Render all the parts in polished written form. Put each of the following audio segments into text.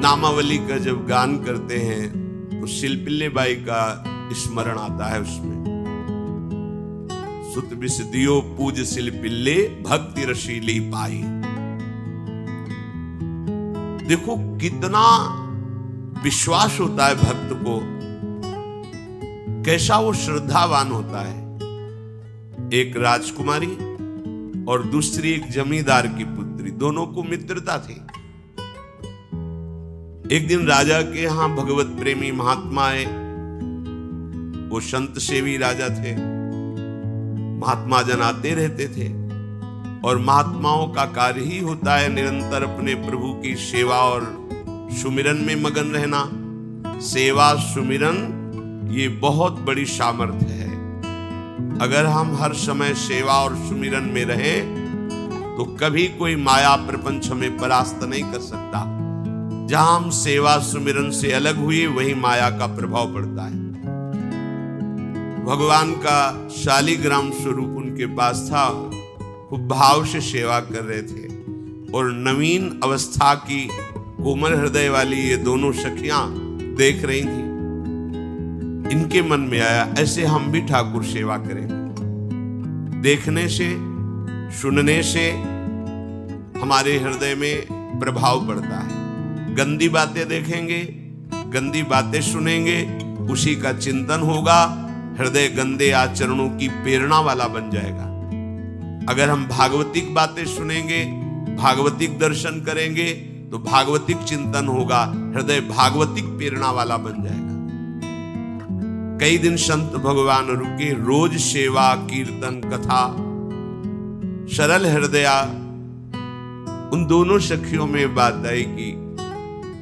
नामावली का जब गान करते हैं तो शिल्पिल्ले बाई का स्मरण आता है उसमें। सुत बिस दियो पूज शिल्पिल्ले भक्ति रसीली पाई। देखो कितना विश्वास होता है भक्त को, कैसा वो श्रद्धावान होता है। एक राजकुमारी और दूसरी एक जमींदार की पुत्री, दोनों को मित्रता थी। एक दिन राजा के यहां भगवत प्रेमी महात्मा आए। वो संत सेवी राजा थे, महात्मा जन आते रहते थे और महात्माओं का कार्य ही होता है निरंतर अपने प्रभु की सेवा और सुमिरन में मगन रहना। सेवा सुमिरन ये बहुत बड़ी सामर्थ्य है। अगर हम हर समय सेवा और सुमिरन में रहें तो कभी कोई माया प्रपंच हमें परास्त नहीं कर सकता। जहां हम सेवा सुमिरन से अलग हुए वही माया का प्रभाव पड़ता है। भगवान का शालिग्राम स्वरूप उनके पास था, खूब भाव से सेवा कर रहे थे और नवीन अवस्था की कोमल हृदय वाली ये दोनों सखियां देख रही थी। इनके मन में आया ऐसे हम भी ठाकुर सेवा करेंगे। देखने से सुनने से हमारे हृदय में प्रभाव पड़ता है। गंदी बातें देखेंगे, गंदी बातें सुनेंगे, उसी का चिंतन होगा, हृदय गंदे आचरणों की प्रेरणा वाला बन जाएगा। अगर हम भागवतिक बातें सुनेंगे, भागवतिक दर्शन करेंगे तो भागवतिक चिंतन होगा, हृदय भागवतिक प्रेरणा वाला बन जाएगा। कई दिन संत भगवान रुके, रोज सेवा कीर्तन कथा सरल हृदया। उन दोनों सखियों में बात आई कि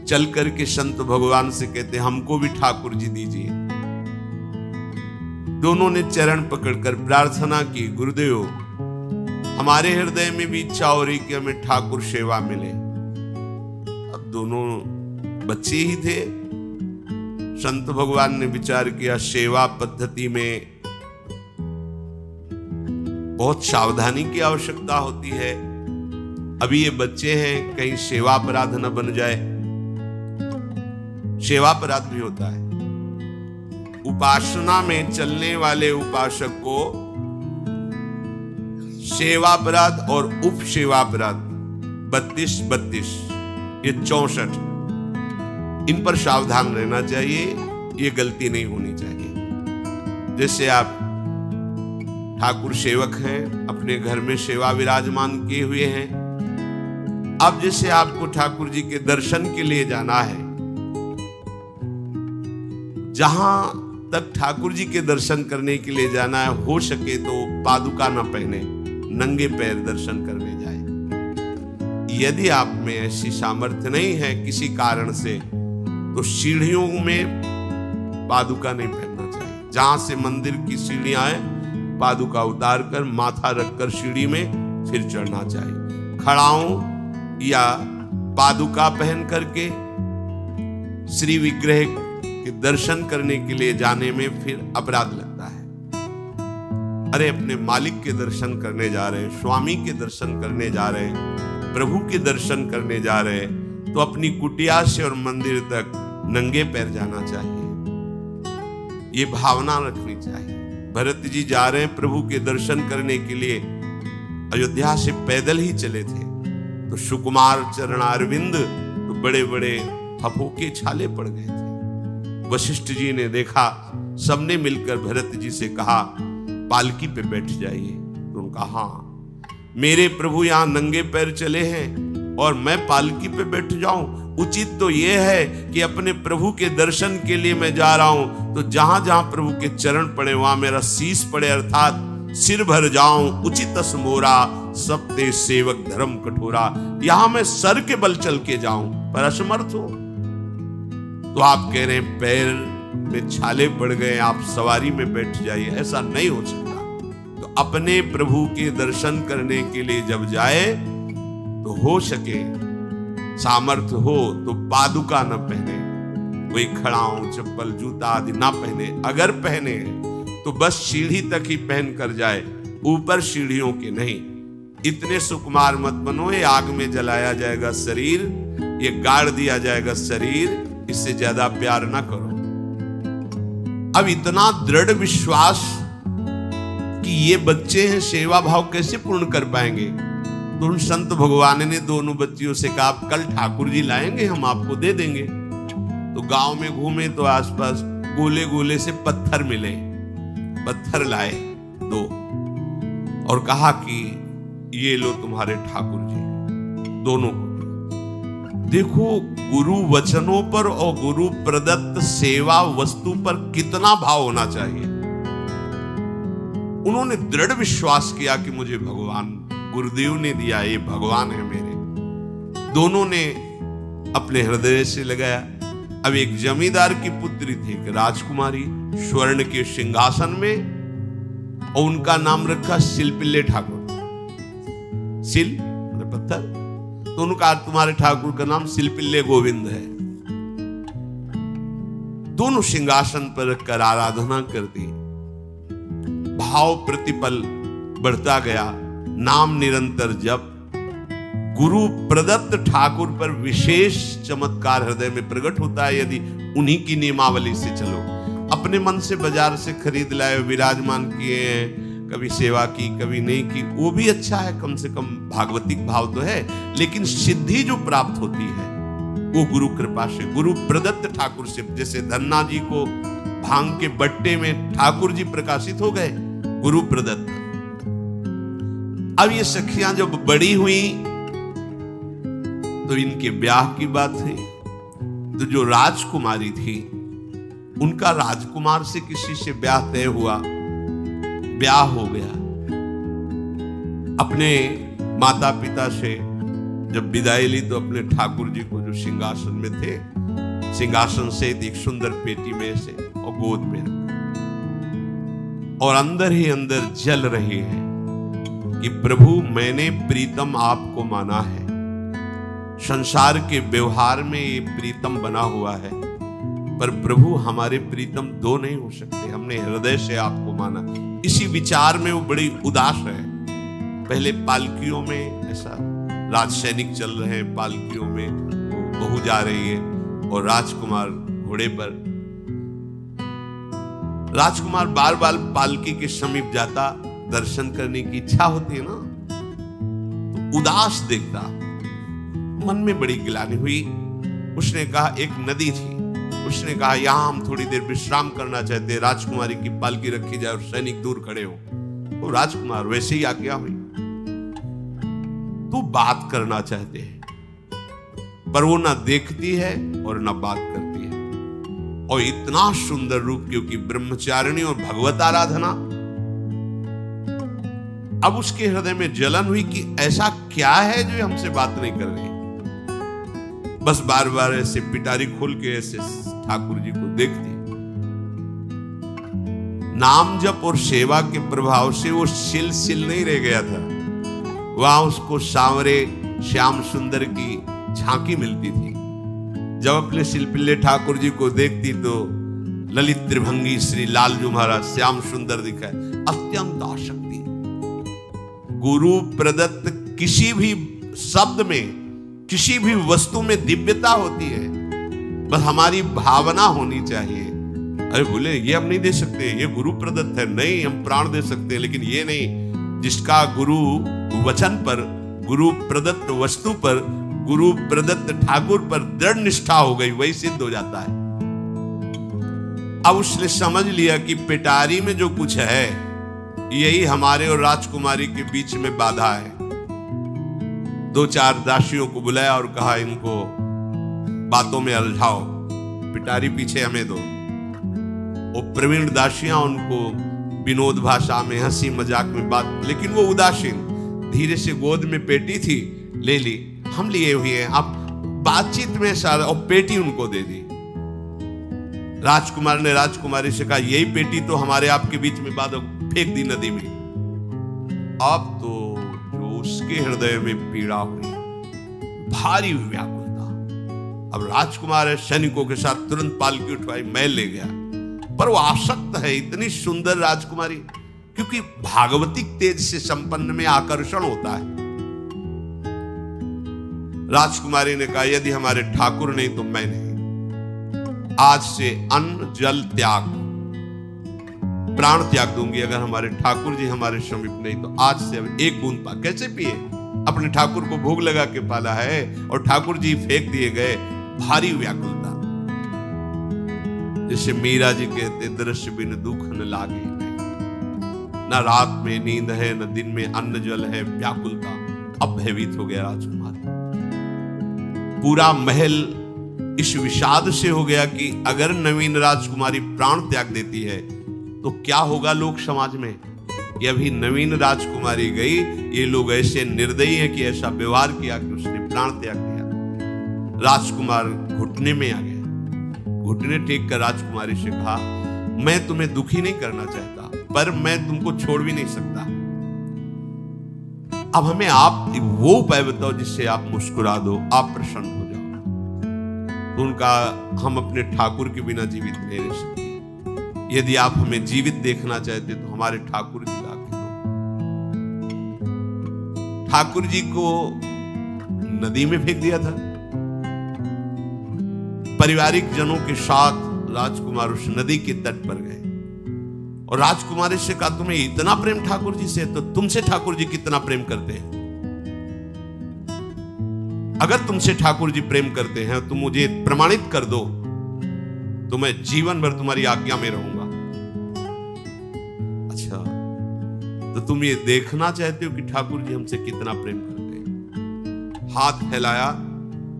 चल करके संत भगवान से कहते हमको भी ठाकुर जी दीजिए। दोनों ने चरण पकड़कर प्रार्थना की, गुरुदेव हमारे हृदय में भी इच्छा हो रही कि हमें ठाकुर सेवा मिले। अब दोनों बच्चे ही थे। संत भगवान ने विचार किया सेवा पद्धति में बहुत सावधानी की आवश्यकता होती है। अभी ये बच्चे हैं, कहीं सेवा अपराध न बन जाए। सेवा अपराध भी होता है। उपासना में चलने वाले उपासक को सेवा अपराध और उप सेवा अपराध 32 ये 64 इन पर सावधान रहना चाहिए। ये गलती नहीं होनी चाहिए। जैसे आप ठाकुर सेवक हैं, अपने घर में सेवा विराजमान किए हुए हैं। अब जैसे आपको ठाकुर जी के दर्शन के लिए जाना है, जहां तक ठाकुर जी के दर्शन करने के लिए जाना है, हो सके तो पादुका न पहने, नंगे पैर दर्शन करने जाए। यदि आप में ऐसी सामर्थ्य नहीं है किसी कारण से, तो सीढ़ियों में पादुका नहीं पहनना चाहिए। जहां से मंदिर की सीढ़ियां हैं, पादुका उतार कर माथा रखकर सीढ़ी में फिर चढ़ना चाहिए। खड़ाओं या पादुका पहन करके श्री विग्रह के दर्शन करने के लिए जाने में फिर अपराध लगता है। अरे अपने मालिक के दर्शन करने जा रहे हैं, स्वामी के दर्शन करने जा रहे हैं, प्रभु के दर्शन करने जा रहे हैं, तो अपनी कुटिया से और मंदिर तक नंगे पैर जाना चाहिए। ये भावना रखनी चाहिए। भरत जी जा रहे हैं प्रभु के दर्शन करने के लिए, अयोध्या से पैदल ही चले थे, तो सुकुमार चरणारविंद तो बड़े बड़े फफोके छाले पड़ गए थे। वशिष्ठ जी ने देखा, सबने मिलकर भरत जी से कहा पालकी पे बैठ जाइए। तो उनका हाँ, मेरे प्रभु यहां नंगे पैर चले हैं और मैं पालकी पे बैठ जाऊं? उचित तो यह है कि अपने प्रभु के दर्शन के लिए मैं जा रहा हूं, तो जहां जहां प्रभु के चरण पड़े वहां मेरा शीश पड़े, अर्थात सिर भर जाऊं। उचित मोरा सब ते सेवक धर्म कठोरा। यहां मैं सर के बल चल के जाऊं पर असमर्थ हूं। तो आप कह रहे हैं पैर में छाले पड़ गए, आप सवारी में बैठ जाइए, ऐसा नहीं हो सकता। तो अपने प्रभु के दर्शन करने के लिए जब जाए तो हो सके, सामर्थ्य हो तो पादुका न पहने, कोई खड़ाऊं चप्पल जूता आदि ना पहने। अगर पहने तो बस सीढ़ी तक ही पहन कर जाए, ऊपर सीढ़ियों के नहीं। इतने सुकुमार मत बनो, ये आग में जलाया जाएगा शरीर, ये गाड़ दिया जाएगा शरीर, इससे ज्यादा प्यार ना करो। अब इतना दृढ़ विश्वास कि ये बच्चे हैं, सेवा भाव कैसे पूर्ण कर पाएंगे? तो उन संत भगवान ने दोनों बच्चियों से कहा, कल ठाकुर जी लाएंगे, हम आपको दे देंगे। तो गांव में घूमे तो आसपास गोले गोले से पत्थर मिले, पत्थर लाए दो और कहा कि ये लो तुम्हारे ठाकुर जी, दोनों को। देखो गुरु वचनों पर और गुरु प्रदत्त सेवा वस्तु पर कितना भाव होना चाहिए। उन्होंने दृढ़ विश्वास किया कि मुझे भगवान गुरुदेव ने दिया, ये भगवान है मेरे। दोनों ने अपने हृदय से लगाया। अब एक जमींदार की पुत्री थी, एक राजकुमारी, स्वर्ण के सिंहासन में, और उनका नाम रखा शिल्पिल्ले ठाकुर। शिल पत्थर, तो उनका तुम्हारे ठाकुर का नाम शिल्पिल्ले गोविंद है। दोनों सिंहासन पर रखकर आराधना करती, भाव प्रतिपल बढ़ता गया, नाम निरंतर जप। गुरु प्रदत्त ठाकुर पर विशेष चमत्कार हृदय में प्रकट होता है यदि उन्हीं की नियमावली से चलो। अपने मन से बाजार से खरीद लाए, विराजमान किए हैं, कभी सेवा की कभी नहीं की, वो भी अच्छा है, कम से कम भागवतिक भाव तो है। लेकिन सिद्धि जो प्राप्त होती है वो गुरु कृपा से, गुरु प्रदत्त ठाकुर से। जैसे धन्ना जी को भांग के बट्टे में ठाकुर जी प्रकाशित हो गए, गुरु प्रदत्त। अब ये सखियां जब बड़ी हुई तो इनके ब्याह की बात है। तो जो राजकुमारी थी, उनका राजकुमार से किसी से ब्याह तय हुआ, ब्याह हो गया। अपने माता पिता से जब विदाई ली तो अपने ठाकुर जी को जो सिंहासन में थे, सिंहासन से एक सुंदर पेटी में से और गोद में रखा, और अंदर ही अंदर जल रही है कि प्रभु मैंने प्रीतम आपको माना है। संसार के व्यवहार में ये प्रीतम बना हुआ है, पर प्रभु हमारे प्रीतम दो नहीं हो सकते, हमने हृदय से आपको माना। इसी विचार में वो बड़ी उदास है। पहले पालकियों में ऐसा राज सैनिक चल रहे हैं, पालकियों में बहू जा रही है और राजकुमार घोड़े पर। राजकुमार बार बार पालकी के समीप जाता, दर्शन करने की इच्छा होती है ना, तो उदास देखता, मन में बड़ी गिलानी हुई। उसने कहा, एक नदी थी, उसने कहा यहां हम थोड़ी देर विश्राम करना चाहते हैं, राजकुमारी की पालकी रखी जाए और सैनिक दूर खड़े हो। तो राजकुमार वैसे ही आज्ञा हुई। तो बात करना चाहते हैं, पर वो ना देखती है और ना बात करती है। और इतना सुंदर रूप, क्योंकि ब्रह्मचारिणी और भगवत आराधना। अब उसके हृदय में जलन हुई कि ऐसा क्या है जो हमसे बात नहीं कर रही। बस बार बार ऐसे पिटारी खोल के ऐसे ठाकुर जी को देखती। नाम जप और सेवा के प्रभाव से वो सिल नहीं रह गया था, वहां उसको सांवरे श्याम सुंदर की झांकी मिलती थी। जब अपने शिल्पिल्ले ठाकुर जी को देखती तो ललित त्रिभंगी श्री लालजू महाराज श्याम सुंदर दिखाए, अत्यंत आसक्ति। गुरु प्रदत्त किसी भी शब्द में, किसी भी वस्तु में दिव्यता होती है, बस हमारी भावना होनी चाहिए। अरे बोले ये हम नहीं दे सकते, ये गुरु प्रदत्त है, नहीं हम प्राण दे सकते हैं, लेकिन ये नहीं। जिसका गुरु वचन पर, गुरु प्रदत्त वस्तु पर, गुरु प्रदत्त ठाकुर पर दृढ़ निष्ठा हो गई, वही सिद्ध हो जाता है। अब उसने समझ लिया कि पिटारी में जो कुछ है यही हमारे और राजकुमारी के बीच में बाधा है। दो चार दासियों को बुलाया और कहा इनको बातों में उलझाओ, पिटारी पीछे हमें दो। वो प्रवीण दासियां उनको विनोद भाषा में, हंसी मजाक में बात, लेकिन वो उदासीन। धीरे से गोद में पेटी थी, ले ली, हम लिए हुए हैं, आप बातचीत में सारा, और पेटी उनको दे दी। राजकुमार ने राजकुमारी से कहा यही पेटी तो हमारे आपके बीच में बात, फेंक दी नदी में। अब तो जो उसके हृदय में पीड़ा हुई, भारी व्याकुलता। अब राजकुमार है, सैनिकों के साथ तुरंत पालकी उठवाई, महल ले गया। पर वो आसक्त है, इतनी सुंदर राजकुमारी, क्योंकि भागवतिक तेज से संपन्न में आकर्षण होता है। राजकुमारी ने कहा, यदि हमारे ठाकुर नहीं तो मैं नहीं। आज से अन्न जल त्याग, प्राण त्याग दूंगी। अगर हमारे ठाकुर जी हमारे समीप नहीं तो आज से अब एक बूंद पा। कैसे पिए? अपने ठाकुर को भोग लगा के पाला है और ठाकुर जी फेंक दिए गए। भारी व्याकुलता, जैसे मीरा जी कहते, दृश्य बिन दुख न लागे नहीं। न रात में नींद है, न दिन में अन्न जल है। व्याकुलता, अब भयभीत हो गया राजकुमार। पूरा महल इस विषाद से हो गया कि अगर नवीन राजकुमारी प्राण त्याग देती है तो क्या होगा लोक समाज में। कि अभी नवीन राजकुमारी गई, ये लोग ऐसे निर्दयी हैं कि ऐसा व्यवहार किया कि उसने प्राण त्याग दिया। राजकुमार घुटने में आ गया। घुटने टेक कर राजकुमारी से कहा, मैं तुम्हें दुखी नहीं करना चाहता, पर मैं तुमको छोड़ भी नहीं सकता। अब हमें आप वो उपाय बताओ जिससे आप मुस्कुरा दो, आप प्रसन्न हो जाओ। तो उनका, हम अपने ठाकुर के बिना जीवित नहीं रह सकते। यदि आप हमें जीवित देखना चाहते तो हमारे ठाकुर जी ला के दो। ठाकुर जी को नदी में फेंक दिया था। पारिवारिक जनों के साथ राजकुमार उस नदी के तट पर गए और राजकुमारी से कहा, तुम्हें इतना प्रेम ठाकुर जी से, तो तुमसे ठाकुर जी कितना प्रेम करते हैं? अगर तुमसे ठाकुर जी प्रेम करते हैं तो मुझे प्रमाणित कर दो, तो मैं जीवन भर तुम्हारी आज्ञा में रहूंगा। अच्छा, तो तुम ये देखना चाहते हो कि ठाकुर जी हमसे कितना प्रेम करते हैं? हाथ फैलाया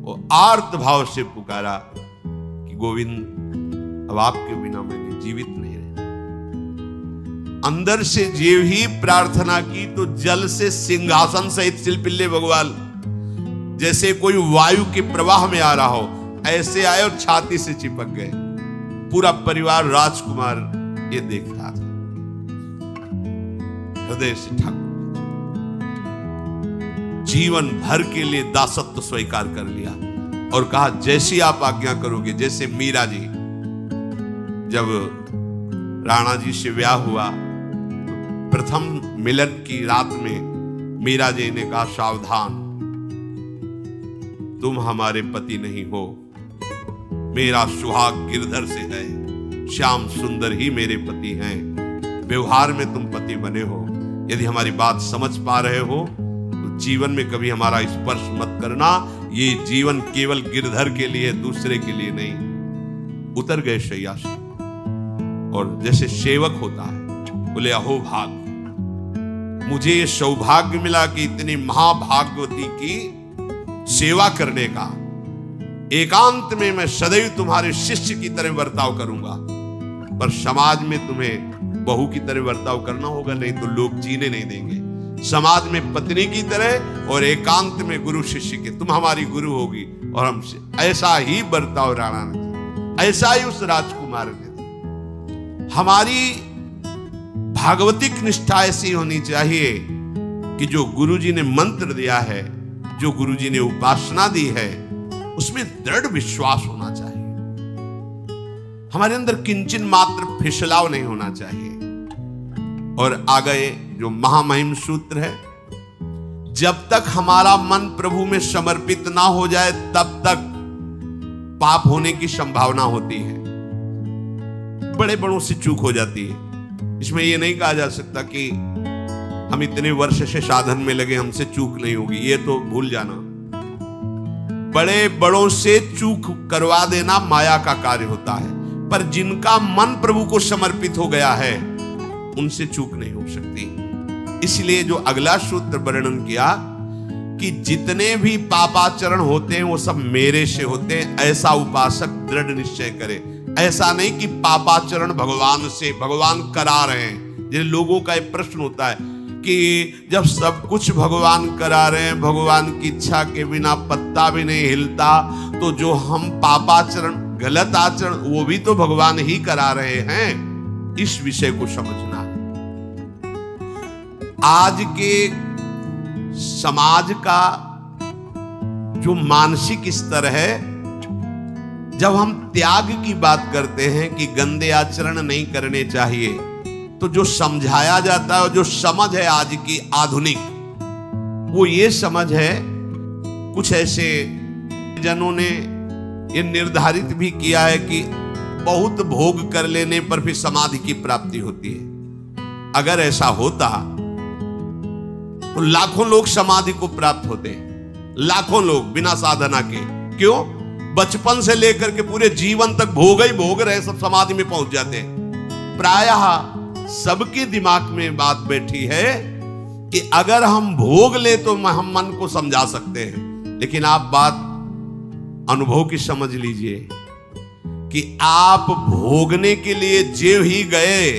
और आर्त भाव से पुकारा कि गोविंद, अब आपके बिना मैंने जीवित नहीं रहना। अंदर से जे ही प्रार्थना की तो जल से सिंहासन सहित सिलपिल्ले भगवान जैसे कोई वायु के प्रवाह में आ रहा हो, ऐसे आए और छाती से चिपक गए। पूरा परिवार राजकुमार ये देख रहा था। हृदय से ठाकुर जीवन भर के लिए दासत्व स्वीकार कर लिया और कहा, जैसी आप आज्ञा करोगे। जैसे मीरा जी, जब राणा जी से ब्याह हुआ तो प्रथम मिलन की रात में मीरा जी ने कहा, सावधान, तुम हमारे पति नहीं हो, मेरा सुहाग गिरधर से है। श्याम सुंदर ही मेरे पति हैं। व्यवहार में तुम पति बने हो। यदि हमारी बात समझ पा रहे हो तो जीवन में कभी हमारा स्पर्श मत करना। ये जीवन केवल गिरधर के लिए, दूसरे के लिए नहीं। उतर गए शैया से और जैसे सेवक होता है, बोले, अहो भाग, मुझे ये सौभाग्य मिला कि इतनी महाभागवती की सेवा करने का। एकांत में मैं सदैव तुम्हारे शिष्य की तरह बर्ताव करूंगा, पर समाज में तुम्हें बहू की तरह बर्ताव करना होगा, नहीं तो लोग जीने नहीं देंगे। समाज में पत्नी की तरह और एकांत में गुरु शिष्य के। तुम हमारी गुरु होगी और हमसे ऐसा ही बर्ताव राणा ने, ऐसा ही उस राजकुमार ने। हमारी भागवतिक निष्ठा ऐसी होनी चाहिए कि जो गुरुजी ने मंत्र दिया है, जो गुरुजी ने उपासना दी है, उसमें दृढ़ विश्वास होना चाहिए। हमारे अंदर किंचन मात्र फिसलाव नहीं होना चाहिए। और आगे जो महामहिम सूत्र है, जब तक हमारा मन प्रभु में समर्पित ना हो जाए तब तक पाप होने की संभावना होती है। बड़े बड़ों से चूक हो जाती है। इसमें यह नहीं कहा जा सकता कि हम इतने वर्ष से साधन में लगे, हमसे चूक नहीं होगी, ये तो भूल जाना। बड़े बड़ों से चूक करवा देना माया का कार्य होता है, पर जिनका मन प्रभु को समर्पित हो गया है उनसे चूक नहीं हो सकती। इसलिए जो अगला सूत्र वर्णन किया कि जितने भी पापाचरण होते हैं वो सब मेरे से होते हैं, ऐसा उपासक दृढ़ निश्चय करे। ऐसा नहीं कि पापाचरण भगवान से, भगवान करा रहे हैं। जिन लोगों का एक प्रश्न होता है कि जब सब कुछ भगवान करा रहे हैं, भगवान की इच्छा के बिना पत्ता भी नहीं हिलता, तो जो हम पापाचरण, गलत आचरण, वो भी तो भगवान ही करा रहे हैं। इस विषय को समझना है। आज के समाज का जो मानसिक स्तर है, जब हम त्याग की बात करते हैं कि गंदे आचरण नहीं करने चाहिए, तो जो समझाया जाता है और जो समझ है आज की आधुनिक, वो ये समझ है कुछ ऐसे जनों ने ये निर्धारित भी किया है कि बहुत भोग कर लेने पर फिर समाधि की प्राप्ति होती है। अगर ऐसा होता तो लाखों लोग समाधि को प्राप्त होते, लाखों लोग बिना साधना के। क्यों? बचपन से लेकर के पूरे जीवन तक भोग ही भोग रहे, सब समाधि में पहुंच जाते हैं। प्रायः सबके दिमाग में बात बैठी है कि अगर हम भोग ले तो हम मन को समझा सकते हैं, लेकिन आप बात अनुभव की समझ लीजिए कि आप भोगने के लिए जो ही गए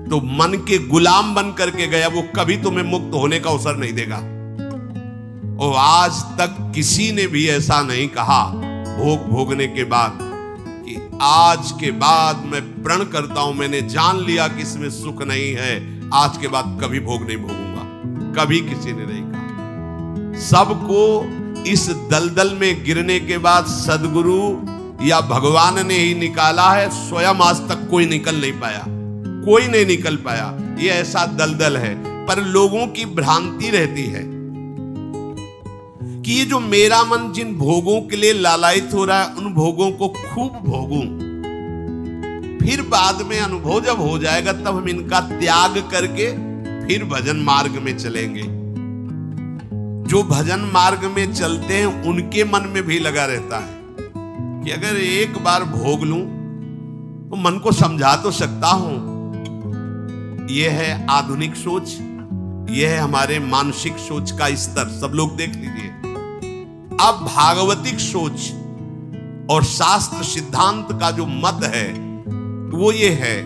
तो मन के गुलाम बन करके गया, वो कभी तुम्हें मुक्त होने का अवसर नहीं देगा। और आज तक किसी ने भी ऐसा नहीं कहा भोग भोगने के बाद कि आज के बाद मैं प्रण करता हूं, मैंने जान लिया कि इसमें सुख नहीं है, आज के बाद कभी भोग नहीं भोगूंगा। कभी किसी ने नहीं कहा। सबको इस दलदल में गिरने के बाद सदगुरु या भगवान ने ही निकाला है, स्वयं आज तक कोई निकल नहीं पाया, कोई नहीं निकल पाया। ये ऐसा दलदल है। पर लोगों की भ्रांति रहती है कि ये जो मेरा मन जिन भोगों के लिए लालायित हो रहा है, उन भोगों को खूब भोगूं, फिर बाद में अनुभव जब हो जाएगा तब हम इनका त्याग करके फिर भजन मार्ग में चलेंगे। जो भजन मार्ग में चलते हैं उनके मन में भी लगा रहता है कि अगर एक बार भोग लूं तो मन को समझा तो सकता हूं। यह है आधुनिक सोच, यह है हमारे मानसिक सोच का स्तर। सब लोग देख लीजिए। अब भागवतिक सोच और शास्त्र सिद्धांत का जो मत है वो ये है,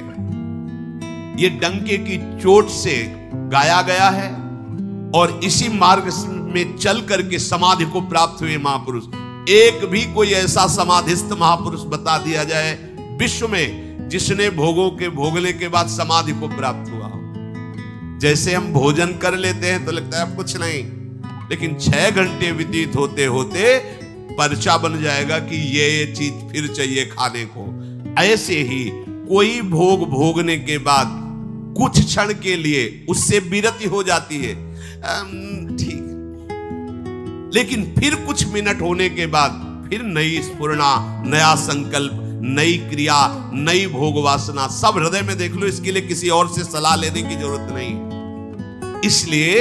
ये डंके की चोट से गाया गया है और इसी मार्ग में चल करके समाधि को प्राप्त हुए महापुरुष। एक भी कोई ऐसा समाधिस्थ महापुरुष बता दिया जाए विश्व में जिसने भोगों के भोगने के बाद समाधि को प्राप्त हुआ हो। जैसे हम भोजन कर लेते हैं तो लगता है कुछ नहीं, लेकिन 6 घंटे व्यतीत होते होते पर्चा बन जाएगा कि ये चीज फिर चाहिए खाने को। ऐसे ही कोई भोग भोगने के बाद कुछ क्षण के लिए उससे विरति हो जाती है, ठीक, लेकिन फिर कुछ मिनट होने के बाद फिर नई स्फुरना, नया संकल्प, नई क्रिया, नई भोग वासना सब हृदय में देख लो। इसके लिए किसी और से सलाह लेने की जरूरत नहीं। इसलिए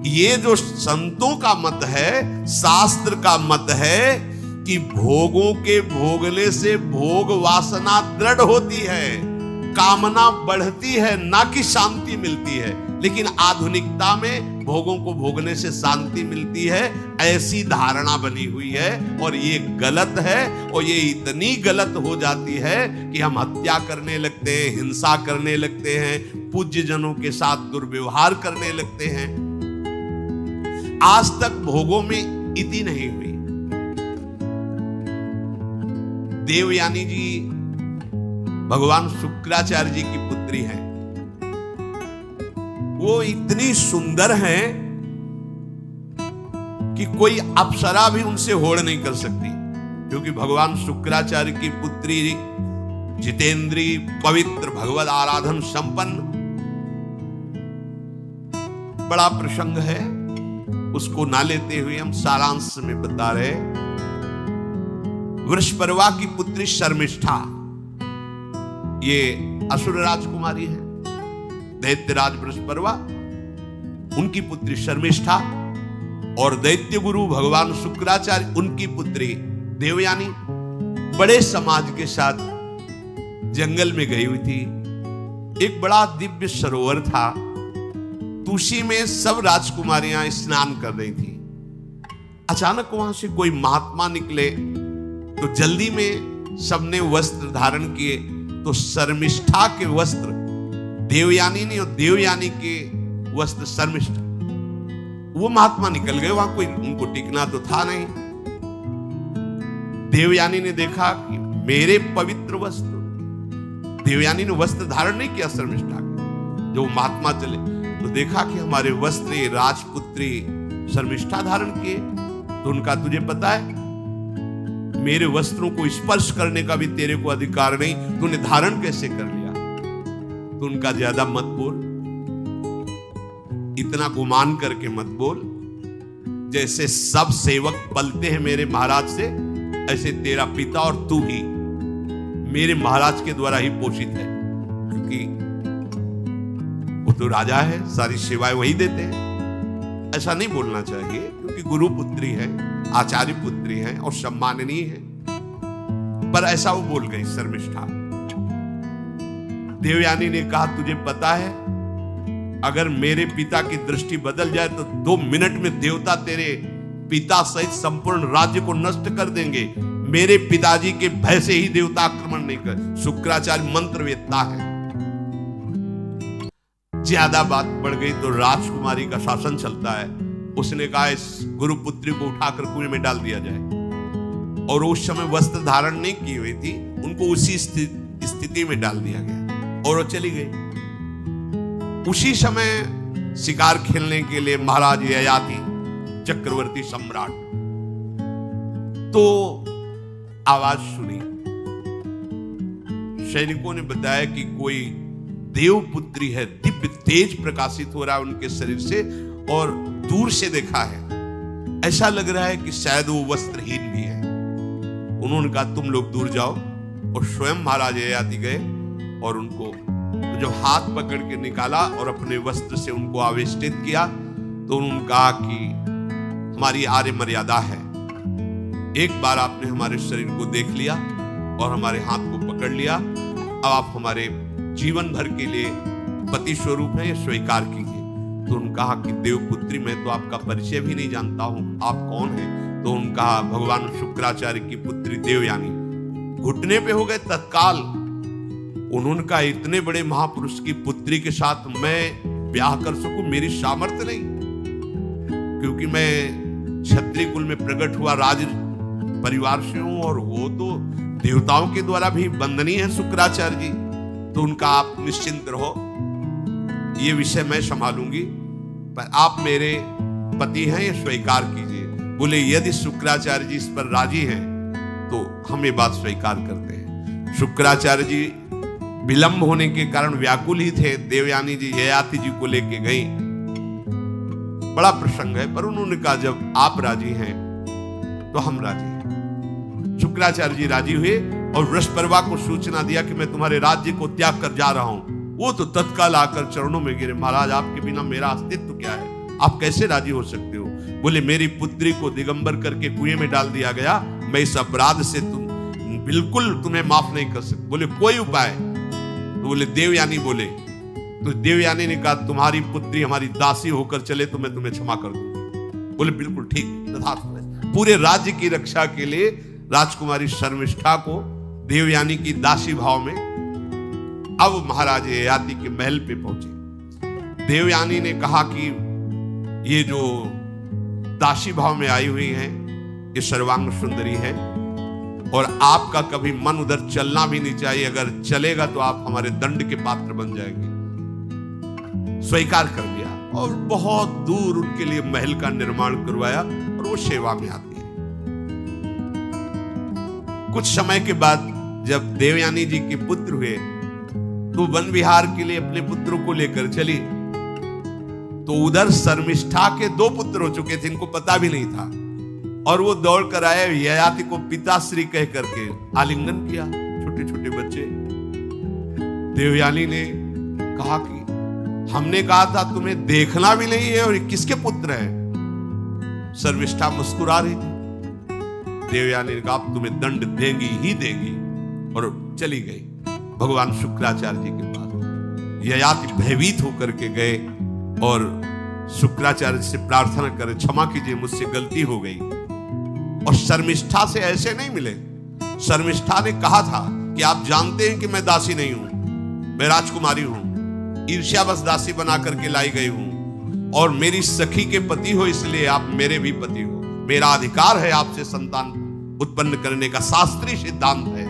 ये जो संतों का मत है, शास्त्र का मत है कि भोगों के भोगने से भोग वासना दृढ़ होती है, कामना बढ़ती है, ना कि शांति मिलती है। लेकिन आधुनिकता में भोगों को भोगने से शांति मिलती है, ऐसी धारणा बनी हुई है और ये गलत है। और ये इतनी गलत हो जाती है कि हम हत्या करने लगते हैं, हिंसा करने लगते हैं, पूज्य जनों के साथ दुर्व्यवहार करने लगते हैं। आज तक भोगों में इति नहीं हुई। देवयानी जी भगवान शुक्राचार्य जी की पुत्री हैं। वो इतनी सुंदर हैं कि कोई अप्सरा भी उनसे होड़ नहीं कर सकती, क्योंकि भगवान शुक्राचार्य की पुत्री जितेंद्री, पवित्र, भगवत आराधन संपन्न। बड़ा प्रसंग है, उसको ना लेते हुए हम सारांश में बता रहे। वृषपर्वा की पुत्री शर्मिष्ठा, ये असुर राजकुमारी है। दैत्यराज वृषपर्वा, उनकी पुत्री शर्मिष्ठा, और दैत्य गुरु भगवान शुक्राचार्य, उनकी पुत्री देवयानी बड़े समाज के साथ जंगल में गई हुई थी। एक बड़ा दिव्य सरोवर था, तुलसी में सब राजकुमारियां स्नान कर रही थी। अचानक वहां से कोई महात्मा निकले तो जल्दी में सबने वस्त्र धारण किए। तो शर्मिष्ठा के वस्त्र देवयानी ने और देवयानी के वस्त्र शर्मिष्ठा, वो महात्मा निकल गए। वहां कोई उनको टिकना तो था नहीं। देवयानी ने देखा कि मेरे पवित्र वस्त्र, देवयानी ने वस्त्र धारण नहीं किया शर्मिष्ठा के। जो महात्मा चले तो देखा कि हमारे वस्त्र राजपुत्री शर्मिष्ठा धारण किए। तो उनका, तुझे पता है मेरे वस्त्रों को स्पर्श करने का भी तेरे को अधिकार नहीं, तूने धारण कैसे कर लिया? तो उनका, ज्यादा मत बोल, इतना गुमान करके मत बोल, जैसे सब सेवक पलते हैं मेरे महाराज से, ऐसे तेरा पिता और तू ही मेरे महाराज के द्वारा ही पोषित है, क्योंकि वो तो राजा है, सारी सेवाएं वही देते हैं। ऐसा नहीं बोलना चाहिए, क्योंकि गुरु पुत्री है, आचार्य पुत्री है और सम्माननीय है, पर ऐसा वो बोल गई शर्मिष्ठा। देवयानी ने कहा, तुझे पता है अगर मेरे पिता की दृष्टि बदल जाए तो 2 मिनट में देवता तेरे पिता सहित संपूर्ण राज्य को नष्ट कर देंगे। मेरे पिताजी के भय से ही देवता आक्रमण नहीं कर। शुक्राचार्य मंत्रवेत्ता है। ज्यादा बात बढ़ गई तो राजकुमारी का शासन चलता है। उसने कहा इस गुरुपुत्री को उठाकर कुएं में डाल दिया जाए, और उस समय वस्त्र धारण नहीं की हुई थी, उनको उसी स्थिति में डाल दिया गया और वो चली गई। उसी समय शिकार खेलने के लिए महाराज ययाति चक्रवर्ती सम्राट तो आवाज सुनी। सैनिकों ने बताया कि कोई देवपुत्री है, दिव्य तेज प्रकाशित हो रहा है उनके शरीर से, और दूर से देखा है ऐसा लग रहा है कि शायद वो वस्त्रहीन भी है। उन्होंने कहा तुम लोग दूर जाओ, और स्वयं महाराज ययाति गए और उनको जब हाथ पकड़ के निकाला और अपने वस्त्र से उनको आवेष्टित किया, तो उन्होंने कहा कि हमारी आर्य मर्यादा है, एक बार आपने हमारे शरीर को देख लिया और हमारे हाथ को पकड़ लिया, अब आप हमारे जीवन भर के लिए पति स्वरूप हैं, ये स्वीकार कीजिए। तो उन्होंने कहा कि देवपुत्री, मैं तो आपका परिचय भी नहीं जानता हूं, आप कौन हैं? तो उन्होंने कहा भगवान शुक्राचार्य की पुत्री देवयानी। घुटने पे हो गए तत्काल। उन्होंने कहा इतने बड़े महापुरुष की पुत्री के साथ मैं ब्याह कर सकूं, मेरी सामर्थ्य नहीं, क्योंकि मैं क्षत्रिय कुल में प्रकट हुआ राज परिवार से हूं, और वो तो देवताओं के द्वारा भी वंदनीय है शुक्राचार्य जी। तो उनका आप निश्चिंत रहो, ये विषय मैं संभालूंगी, पर आप मेरे पति हैं, ये स्वीकार कीजिए। बोले यदि शुक्राचार्य जी इस पर राजी हैं तो हम ये बात स्वीकार करते हैं। शुक्राचार्य जी विलंब होने के कारण व्याकुल ही थे। देवयानी जी ययाति जी को लेके गई। बड़ा प्रसंग है, पर उन्होंने कहा जब आप राजी हैं तो हम राजी हैं। शुक्राचार्य जी राजी हुए और वृषपर्वा को सूचना दिया कि मैं तुम्हारे राज्य को त्याग कर जा रहा हूं। वो तो तत्काल आकर चरणों में गिरे, महाराज आपके बिना मेरा अस्तित्व क्या है, आप कैसे राजी हो सकते हो? बोले मेरी पुत्री को दिगंबर करके कुएं में डाल दिया गया, मैं इस अपराध से बिल्कुल तुम्हें माफ नहीं कर सकता। बोले कोई उपाय? तो बोले देवयानी बोले। तो देवयानी ने कहा तुम्हारी पुत्री हमारी दासी होकर चले तो मैं तुम्हें क्षमा कर दूंगी। बोले बिल्कुल ठीक, तथास्तु। पूरे राज्य की रक्षा के लिए राजकुमारी शर्मिष्ठा को देवयानी की दासी भाव में अब महाराज ययाति के महल पे पहुंचे। देवयानी ने कहा कि ये जो दासी भाव में आई हुई है ये सर्वांग सुंदरी है, और आपका कभी मन उधर चलना भी नहीं चाहिए, अगर चलेगा तो आप हमारे दंड के पात्र बन जाएंगे। स्वीकार कर लिया और बहुत दूर उनके लिए महल का निर्माण करवाया और वो सेवा में आती है। कुछ समय के बाद जब देवयानी जी के पुत्र हुए तो वन विहार के लिए अपने पुत्रों को लेकर चली, तो उधर शर्मिष्ठा के 2 पुत्र हो चुके थे, इनको पता भी नहीं था, और वो दौड़ कर आए, ययाति को पिताश्री कह करके आलिंगन किया, छोटे छोटे बच्चे। देवयानी ने कहा कि हमने कहा था तुम्हें देखना भी नहीं है, और ये किसके पुत्र हैं? शर्मिष्ठा मुस्कुरा रही थी। देवयानी ने कहा तुम्हें दंड देंगी ही देंगी, और चली गई भगवान शुक्राचार्य जी के पास। ययाति भयभीत होकर के गए और शुक्राचार्य से प्रार्थना करे क्षमा कीजिए मुझसे गलती हो गई। और शर्मिष्ठा से ऐसे नहीं मिले। शर्मिष्ठा ने कहा था कि आप जानते हैं कि मैं दासी नहीं हूं, मैं राजकुमारी हूं, ईर्ष्यावश दासी बना करके लाई गई हूं, और मेरी सखी के पति हो इसलिए आप मेरे भी पति हो, मेरा अधिकार है आपसे संतान उत्पन्न करने का, शास्त्रीय सिद्धांत है।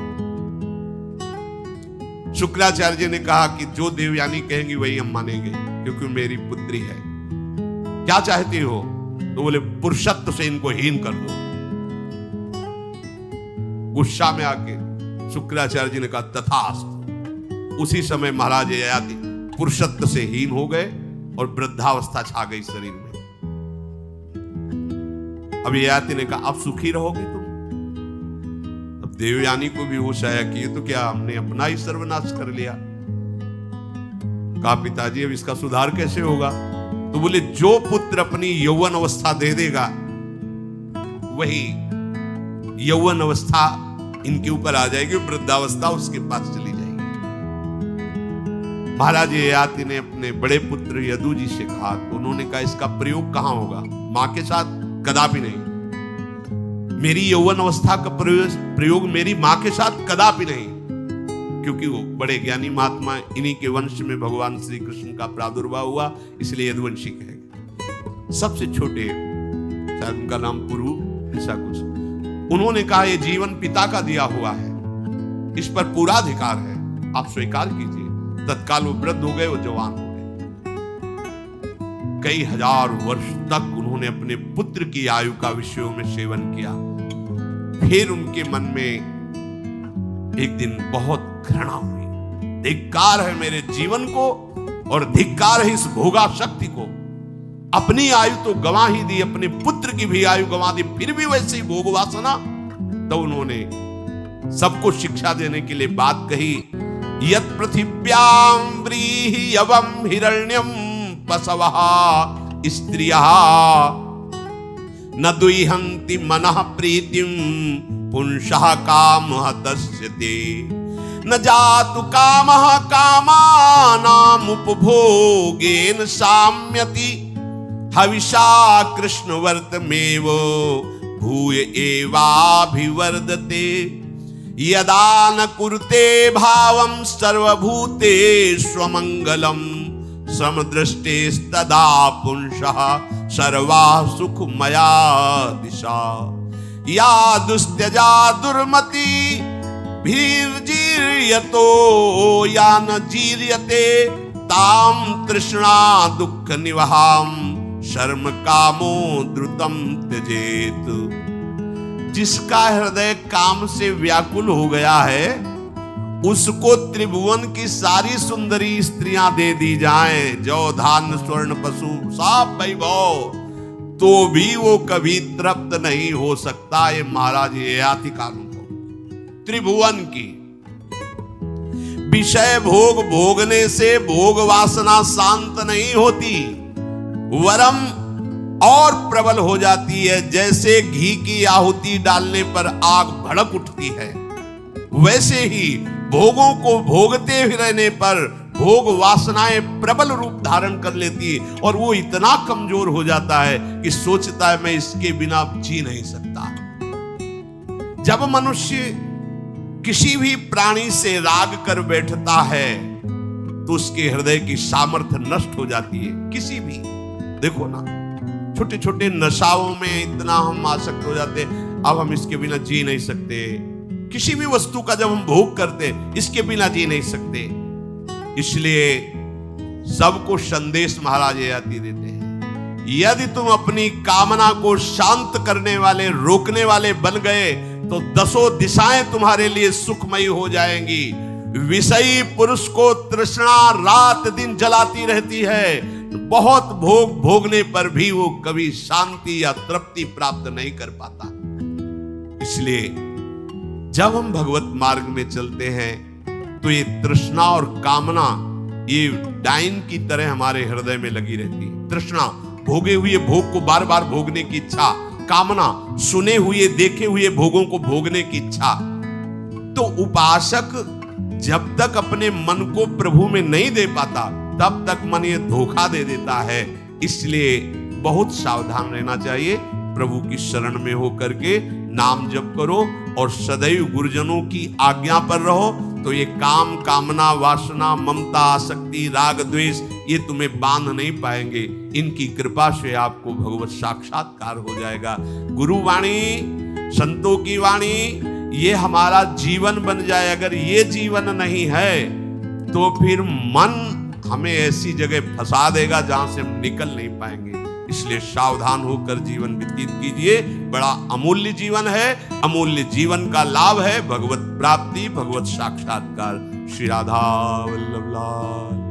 शुक्राचार्य जी ने कहा कि जो देवयानी कहेंगी वही हम मानेंगे, क्योंकि मेरी पुत्री है। क्या चाहती हो? तो बोले पुरुषत्व से इनको हीन कर दो। गुस्सा में आके शुक्राचार्य जी ने कहा तथास्तु। उसी समय महाराज ययाति पुरुषत्व से हीन हो गए और वृद्धावस्था छा गई शरीर में। अब ययाति ने कहा अब सुखी रहोगे तुम। अब देवयानी को भी होश आया कि ये तो क्या हमने अपना ही सर्वनाश कर लिया। कहा पिताजी अब इसका सुधार कैसे होगा? तो बोले जो पुत्र अपनी यौवन अवस्था दे देगा वही यौवन अवस्था इनके ऊपर आ जाएगी, वृद्धावस्था उसके पास चली जाएगी। महाराज ययाति ने अपने बड़े पुत्र यदु जी से कहा, तो उन्होंने कहा इसका प्रयोग कहां होगा? मां के साथ कदापि नहीं। मेरी यौवन अवस्था का प्रयोग मेरी मां के साथ कदापि नहीं, क्योंकि वो बड़े ज्ञानी महात्मा, इन्हीं के वंश में भगवान श्री कृष्ण का प्रादुर्भाव हुआ, इसलिए यदुवंशी कहेंगे। सबसे छोटे, शायद उनका नाम पुरु ऐसा कुछ, उन्होंने कहा ये जीवन पिता का दिया हुआ है, इस पर पूरा अधिकार है, आप स्वीकार कीजिए। तत्काल वो वृद्ध हो गए, वो जवान हो गए। कई हजार वर्ष तक उन्होंने अपने पुत्र की आयु का विषयों में सेवन किया। फिर उनके मन में एक दिन बहुत घृणा हुई, धिक्कार है मेरे जीवन को और धिक्कार है इस भोगा शक्ति को। अपनी आयु तो गंवा ही दी, अपने पुत्र की भी आयु गंवा दी, फिर भी वैसे ही भोग वासना। तो उन्होंने सबको शिक्षा देने के लिए बात कही, यत् पृथिव्यां व्रीह्यवं हिरण्यं पशवः स्त्रियः न दुह्यन्ति मनः प्रीतिं पुंसः कामः दस्यते न जातु कामः कामानाम् उपभोगेन साम्यति हविषा कृष्णवर्तमेव भूय एवाभिवर्धते यदा न कुरुते भावं सर्वभूतेष्वमङ्गलं समदृष्टेस्तदा पुंसः सर्वा सुखमया दिशा या दुस्त्यजा दुर्मति भीर्जीर्यतो या न जीर्यते ताम तृष्णा दुःख निवहाम शर्म कामो द्रुतम त्यजेत। जिसका हृदय काम से व्याकुल हो गया है उसको त्रिभुवन की सारी सुंदरी स्त्रियां दे दी जाएं, जौ धान्य स्वर्ण पशु सब वैभव, तो भी वो कभी तृप्त नहीं हो सकता। ये महाराज ययाति का अनुभव। त्रिभुवन की विषय भोग भोगने से भोग वासना शांत नहीं होती, वरम और प्रबल हो जाती है। जैसे घी की आहुति डालने पर आग भड़क उठती है, वैसे ही भोगों को भोगते हुए रहने पर भोग वासनाएं प्रबल रूप धारण कर लेती है और वो इतना कमजोर हो जाता है कि सोचता है मैं इसके बिना जी नहीं सकता। जब मनुष्य किसी भी प्राणी से राग कर बैठता है तो उसके हृदय की सामर्थ्य नष्ट हो जाती है। किसी भी, देखो ना, छोटे छोटे नशाओं में इतना हम आसक्त हो जाते, अब हम इसके बिना जी नहीं सकते। किसी भी वस्तु का जब हम भोग करते, इसके बिना जी नहीं सकते। इसलिए सबको संदेश महाराज ययाति देते हैं, यदि तुम अपनी कामना को शांत करने वाले, रोकने वाले बन गए तो दसों दिशाएं तुम्हारे लिए सुखमयी हो जाएंगी। विषयी पुरुष को तृष्णा रात दिन जलाती रहती है, बहुत भोग भोगने पर भी वो कभी शांति या तृप्ति प्राप्त नहीं कर पाता। इसलिए जब हम भगवत मार्ग में चलते हैं तो ये तृष्णा और कामना ये डाइन की तरह हमारे हृदय में लगी रहती है। तृष्णा, भोगे हुए भोग को बार बार भोगने की इच्छा, कामना, सुने हुए देखे हुए भोगों को भोगने की इच्छा। तो उपासक जब तक अपने मन को प्रभु में नहीं दे पाता तब तक मन ये धोखा दे देता है। इसलिए बहुत सावधान रहना चाहिए। प्रभु की शरण में होकर के नाम जप करो और सदैव गुरुजनों की आज्ञा पर रहो, तो ये काम, कामना, वासना, ममता, आसक्ति, राग, द्वेष ये तुम्हें बांध नहीं पाएंगे। इनकी कृपा से आपको भगवत साक्षात्कार हो जाएगा। गुरु वाणी, संतों की वाणी, ये हमारा जीवन बन जाए। अगर ये जीवन नहीं है तो फिर मन हमें ऐसी जगह फंसा देगा जहां से हम निकल नहीं पाएंगे। इसलिए सावधान होकर जीवन व्यतीत कीजिए। बड़ा अमूल्य जीवन है। अमूल्य जीवन का लाभ है भगवत प्राप्ति, भगवत साक्षात्कार। श्री राधा वल्लभ लाल।